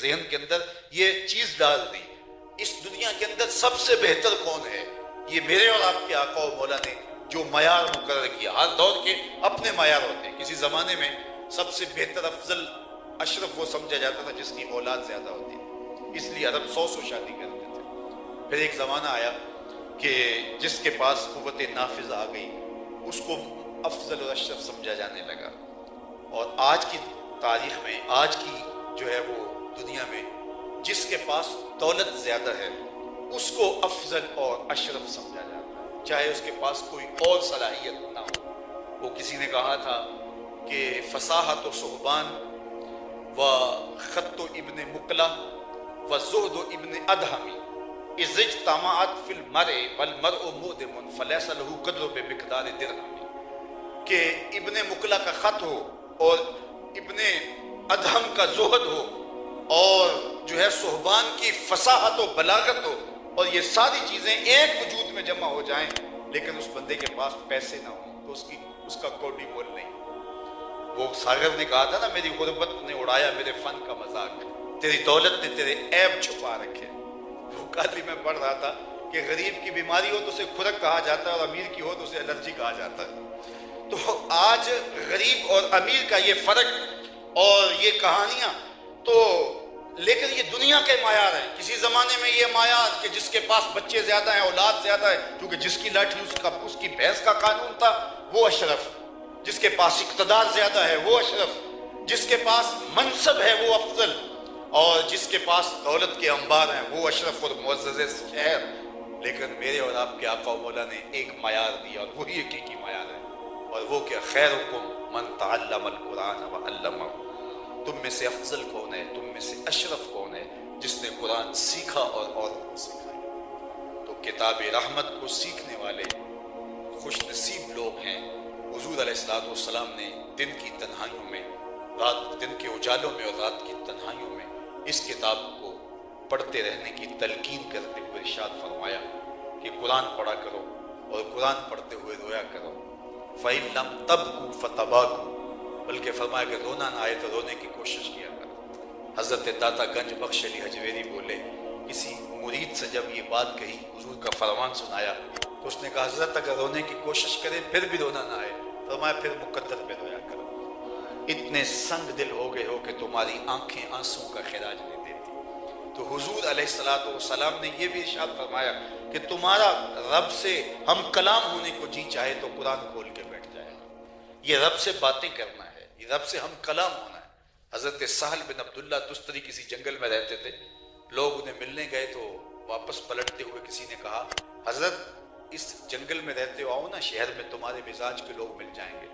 ذہن کے اندر یہ چیز ڈال دی، اس دنیا کے اندر سب سے بہتر کون ہے؟ یہ میرے اور آپ کے آقا و مولا نے جو معیار مقرر کیا، ہر دور کے اپنے معیار ہوتے ہیں۔ کسی زمانے میں سب سے بہتر، افضل، اشرف وہ سمجھا جاتا تھا جس کی اولاد زیادہ ہوتی ہے، اس لیے عرب 100 شادی کرتے تھے۔ پھر ایک زمانہ آیا کہ جس کے پاس قوت نافذ آ گئی اس کو افضل اور اشرف سمجھا جانے لگا، اور آج کی تاریخ میں، آج کی جو ہے وہ دنیا میں، جس کے پاس دولت زیادہ ہے اس کو افضل اور اشرف سمجھا جاتا ہے، چاہے اس کے پاس کوئی اور صلاحیت نہ ہو۔ وہ کسی نے کہا تھا کہ فصاحت و صحبان و خط و ابن مقلا و زہد و ابن ادہمی اذ اجتمعت فی المرء والمرء مودم فلیس له قدر بمقدار درہم، کہ ابن مقلا کا خط ہو اور ابن ادہم کا زہد ہو اور جو ہے صحبان کی فصاحت و بلاغت ہو، اور یہ ساری چیزیں ایک وجود میں جمع ہو جائیں، لیکن اس بندے کے پاس پیسے نہ ہوں تو اس کا کوئی مول نہیں۔ وہ ساغر نے کہا تھا نا، میری غربت نے اڑایا میرے فن کا مذاق، تیری دولت نے تیرے عیب چھپا رکھے۔ وہ قاضی میں پڑھ رہا تھا کہ غریب کی بیماری ہو تو اسے کھرک کہا جاتا ہے اور امیر کی ہو تو اسے الرجی کہا جاتا ہے۔ تو آج غریب اور امیر کا یہ فرق اور یہ کہانیاں، تو لیکن یہ دنیا کے معیار ہیں۔ کسی زمانے میں یہ معیار کہ جس کے پاس بچے زیادہ ہیں، اولاد زیادہ ہے، کیونکہ جس کی لاٹھی اس کی بھینس کا قانون تھا، وہ اشرف۔ جس کے پاس اقتدار زیادہ ہے وہ اشرف، جس کے پاس منصب ہے وہ افضل، اور جس کے پاس دولت کے انبار ہیں وہ اشرف اور معزز شہر۔ لیکن میرے اور آپ کے آقا و مولا نے ایک معیار دیا، اور وہی حقیقی معیار ہے، اور وہ کہ خیرکم من تعلم القرآن وعلمہ۔ تم میں سے افضل کون ہے، تم میں سے اشرف کون ہے؟ جس نے قرآن سیکھا اور اوروں کو سکھایا۔ تو کتاب رحمت کو سیکھنے والے خوش نصیب لوگ ہیں۔ حضور علیہ السلام نے دن کی تنہائیوں میں، دن کے اجالوں میں اور رات کی تنہائیوں میں اس کتاب کو پڑھتے رہنے کی تلقین کرتے ہوئے ارشاد فرمایا کہ قرآن پڑھا کرو اور قرآن پڑھتے ہوئے رویا کرو۔ فَإِن لَمْ تَبْكُوا فَتَبَاكُوا، بلکہ فرمایا کہ رونا نہ آئے تو رونے کی کوشش کیا کرو۔ حضرت داتا گنج بخش علی حجویری بولے، کسی مرید سے جب یہ بات کہی، حضور کا فرمان سنایا، تو اس نے کہا حضرت اگر رونے کی کوشش کرے پھر بھی رونا نہ آئے، فرمایا پھر مقدر پہ رویا کرو۔ اتنے سنگ دل ہو گئے ہو کہ تمہاری آنکھیں آنسوں کا خراج نہیں دیتی۔ تو حضور علیہ السلام نے یہ بھی ارشاد فرمایا کہ تمہارا رب سے ہم کلام ہونے کو جی چاہے تو قرآن کھول کے بیٹھ جائے گا۔ یہ رب سے باتیں کرنا ہے، یہ رب سے ہم کلام ہونا ہے۔ حضرت سہل بن عبداللہ تستری کسی جنگل میں رہتے تھے، لوگ انہیں ملنے گئے تو واپس پلٹتے ہوئے کسی نے کہا حضرت اس جنگل میں رہتے ہو، آؤ نا شہر میں، تمہارے مزاج کے لوگ مل جائیں گے۔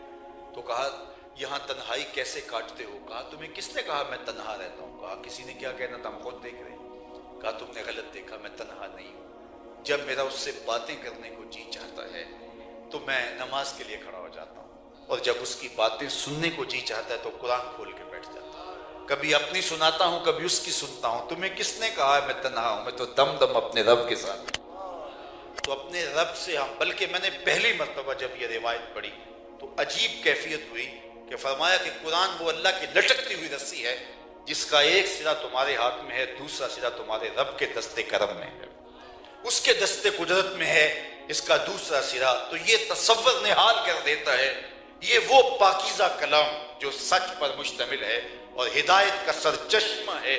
تو کہا یہاں تنہائی کیسے کاٹتے ہو؟ کہا تمہیں کس نے کہا میں تنہا رہتا ہوں؟ کہا کسی نے کیا کہنا تھا، ہم خود دیکھ رہے ہیں۔ کہا تم نے غلط دیکھا، میں تنہا نہیں ہوں۔ جب میرا اس سے باتیں کرنے کو جی چاہتا ہے تو میں نماز کے لیے کھڑا ہو جاتا ہوں، اور جب اس کی باتیں سننے کو جی چاہتا ہے تو قرآن کھول کے بیٹھ جاتا ہوں۔ کبھی اپنی سناتا ہوں، کبھی اس کی سنتا ہوں۔ تمہیں کس نے کہا ہے میں تنہا ہوں؟ میں تو دم دم اپنے رب کے ساتھ ہوں۔ تو اپنے رب سے ہم، بلکہ میں نے پہلی مرتبہ جب یہ روایت پڑھی تو عجیب کیفیت ہوئی کہ فرمایا کہ قرآن وہ اللہ کی لٹکتی ہوئی رسی ہے جس کا ایک سرا تمہارے ہاتھ میں ہے، دوسرا سرا تمہارے رب کے دست کرم میں ہے، اس کے دست قدرت میں ہے اس کا دوسرا سرا۔ تو یہ تصور نہال کر دیتا ہے، یہ وہ پاکیزہ کلام جو سچ پر مشتمل ہے اور ہدایت کا سرچشمہ ہے۔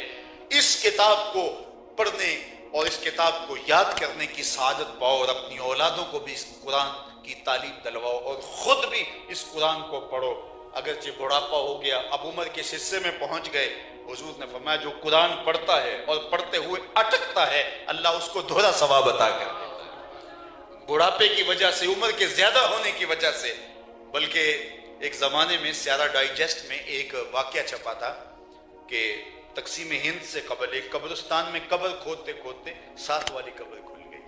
اس کتاب کو پڑھنے اور اس کتاب کو یاد کرنے کی سعادت پاؤ، اور اپنی اولادوں کو بھی اس قرآن کی تعلیم دلواؤ، اور خود بھی اس قرآن کو پڑھو۔ اگرچہ بڑھاپا ہو گیا، اب عمر کے حصے میں پہنچ گئے، حضور نے فرمایا جو قرآن پڑھتا ہے اور پڑھتے ہوئے اٹکتا ہے اللہ اس کو دوہرا ثواب عطا کر دیتا ہے۔ بڑھاپے کی وجہ سے، عمر کے زیادہ ہونے کی وجہ سے، بلکہ ایک زمانے میں سیارہ ڈائجسٹ میں ایک واقعہ چھپا تھا کہ تقسیم ہند سے قبل ایک قبرستان میں قبر کھودتے کھودتے ساتھ والی قبر کھل گئی۔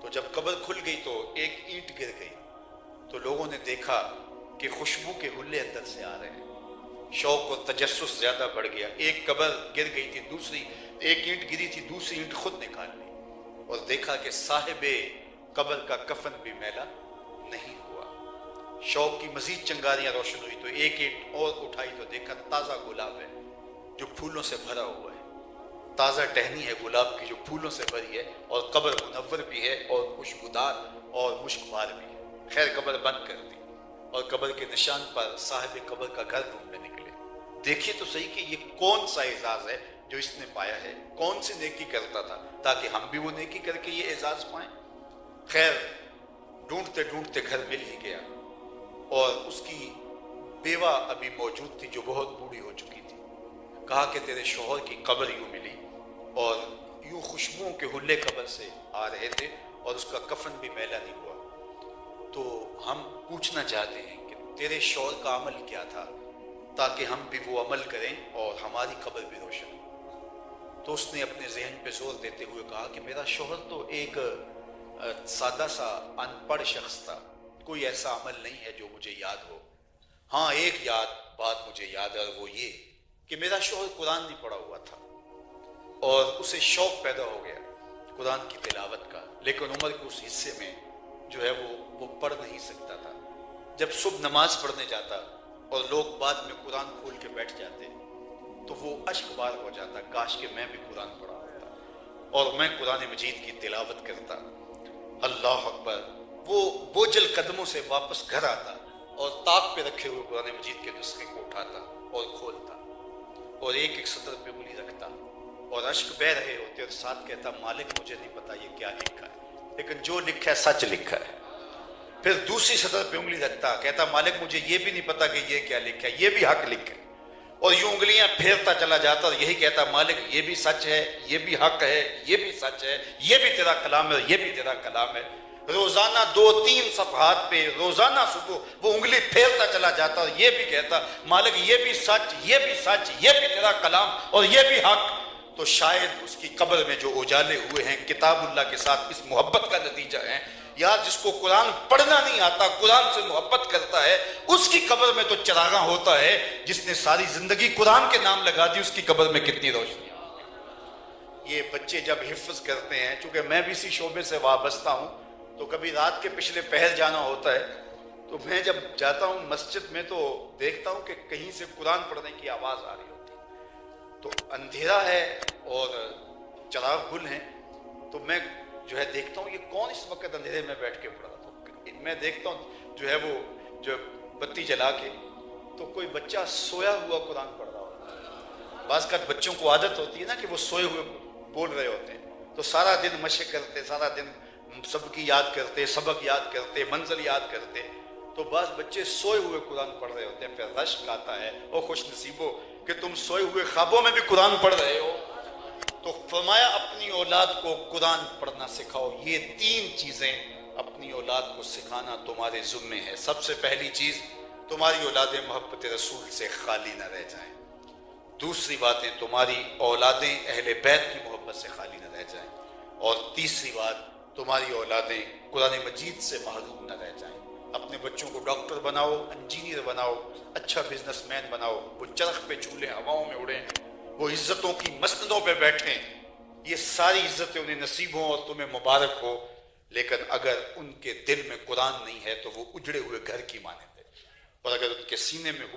تو جب قبر کھل گئی تو ایک اینٹ گر گئی، تو لوگوں نے دیکھا کہ خوشبو کے حلے اندر سے آ رہے ہیں۔ شوق اور تجسس زیادہ بڑھ گیا۔ ایک قبر گر گئی تھی، دوسری ایک اینٹ گری تھی، دوسری اینٹ خود نکال لی، اور دیکھا کہ صاحب قبر کا کفن بھی میلا نہیں ہوا۔ شوق کی مزید چنگاریاں روشن ہوئی تو ایک اینٹ اور اٹھائی تو دیکھا تازہ گلاب ہے جو پھولوں سے بھرا ہوا ہے۔ تازہ ٹہنی ہے گلاب کی جو پھولوں سے بھری ہے، اور قبر منور بھی ہے اور خوشبودار اور مشکبار بھی ہے۔ خیر قبر بند کر دی اور قبر کے نشان پر صاحب قبر کا گھر ڈھونڈنے نکلے۔ دیکھیے تو صحیح کہ یہ کون سا اعزاز ہے جو اس نے پایا ہے، کون سی نیکی کرتا تھا تاکہ ہم بھی وہ نیکی کر کے یہ اعزاز پائیں۔ خیر ڈھونڈتے ڈھونڈتے گھر مل ہی گیا، اور اس کی بیوہ ابھی موجود تھی جو بہت بوڑھی ہو چکی تھی۔ کہا کہ تیرے شوہر کی قبر یوں ملی اور یوں خوشبوؤں کے حلے قبر سے آ رہے تھے، اور اس کا کفن بھی میلا نہیں ہوا۔ تو ہم پوچھنا چاہتے ہیں کہ تیرے شوہر کا عمل کیا تھا تاکہ ہم بھی وہ عمل کریں اور ہماری قبر بھی روشن ہو۔ تو اس نے اپنے ذہن پہ زور دیتے ہوئے کہا کہ میرا شوہر تو ایک سادہ سا ان پڑھ شخص تھا، کوئی ایسا عمل نہیں ہے جو مجھے یاد ہو۔ ہاں ایک بات مجھے یاد ہے، اور وہ یہ کہ میرا شوہر قرآن نہیں پڑھا ہوا تھا، اور اسے شوق پیدا ہو گیا قرآن کی تلاوت کا، لیکن عمر کے اس حصے میں جو ہے وہ پڑھ نہیں سکتا تھا۔ جب صبح نماز پڑھنے جاتا اور لوگ بعد میں قرآن کھول کے بیٹھ جاتے تو وہ اشک بار ہو جاتا، کاش کہ میں بھی قرآن پڑھا ہوتا اور میں قرآن مجید کی تلاوت کرتا۔ اللہ اکبر! وہ بوجھل قدموں سے واپس گھر آتا اور طاق پہ رکھے ہوئے قرآن مجید کے نسخے کو اٹھاتا اور کھولتا اور ایک ایک سطر پہ انگلی رکھتا، اور اشک بہہ رہے ہوتے اور ساتھ کہتا مالک مجھے نہیں پتا یہ کیا لکھا ہے، لیکن جو لکھا ہے سچ لکھا ہے۔ پھر دوسری سطر پہ انگلی رکھتا، کہتا مالک مجھے یہ بھی نہیں پتا کہ یہ کیا لکھا ہے، یہ بھی حق لکھا ہے، اور یوں انگلیاں پھیرتا چلا جاتا اور یہی کہتا مالک یہ بھی سچ ہے، یہ بھی حق ہے، یہ بھی سچ ہے، یہ بھی تیرا کلام ہے، یہ بھی تیرا کلام ہے۔ روزانہ 2-3 صفحات پہ روزانہ صبح وہ انگلی پھیرتا چلا جاتا اور یہ بھی کہتا مالک یہ بھی سچ، یہ بھی سچ، یہ بھی تیرا کلام اور یہ بھی حق۔ تو شاید اس کی قبر میں جو اجالے ہوئے ہیں کتاب اللہ کے ساتھ اس محبت کا نتیجہ ہے۔ یار جس کو قرآن پڑھنا نہیں آتا، قرآن سے محبت کرتا ہے، اس کی قبر میں تو چراغاں ہوتا ہے۔ جس نے ساری زندگی قرآن کے نام لگا دی اس کی قبر میں کتنی روشنی۔ یہ بچے جب حفظ کرتے ہیں، چونکہ میں بھی اسی شعبے سے وابستہ ہوں، تو کبھی رات کے پچھلے پہر جانا ہوتا ہے، تو میں جب جاتا ہوں مسجد میں تو دیکھتا ہوں کہ کہیں سے قرآن پڑھنے کی آواز آ رہی ہوتی ہے، تو اندھیرا ہے اور چراغ گل ہیں، تو میں جو ہے دیکھتا ہوں یہ کون اس وقت اندھیرے میں بیٹھ کے پڑھ رہا تھا۔ میں دیکھتا ہوں جو ہے وہ جو بتی جلا کے تو کوئی بچہ سویا ہوا قرآن پڑھ رہا ہوتا ہے۔ بعض کا بچوں کو عادت ہوتی ہے نا کہ وہ سوئے ہوئے بول رہے ہوتے ہیں، تو سارا دن مشق کرتے، سارا دن سب کی یاد کرتے، سبق یاد کرتے، منزل یاد کرتے، تو بعض بچے سوئے ہوئے قرآن پڑھ رہے ہوتے ہیں۔ پھر رشک آتا ہے، او خوش نصیبو کہ تم سوئے ہوئے خوابوں میں بھی قرآن پڑھ رہے ہو۔ تو فرمایا اپنی اولاد کو قرآن پڑھنا سکھاؤ۔ یہ 3 چیزیں اپنی اولاد کو سکھانا تمہارے ذمے ہے۔ سب سے پہلی چیز، تمہاری اولادیں محبت رسول سے خالی نہ رہ جائیں۔ دوسری بات ہے تمہاری اولادیں اہل بیت کی محبت سے خالی نہ رہ جائیں، اور تیسری بات تمہاری اولادیں قرآن مجید سے محروم نہ رہ جائیں۔ اپنے بچوں کو ڈاکٹر بناؤ، انجینئر بناؤ، اچھا بزنس مین بناؤ، وہ چرخ پہ جھولیں، ہواؤں میں اڑیں، وہ عزتوں کی مسندوں پہ بیٹھیں، یہ ساری عزتیں انہیں نصیب ہوں اور تمہیں مبارک ہو، لیکن اگر ان کے دل میں قرآن نہیں ہے تو وہ اجڑے ہوئے گھر کی مانند ہے، اور اگر ان کے سینے میں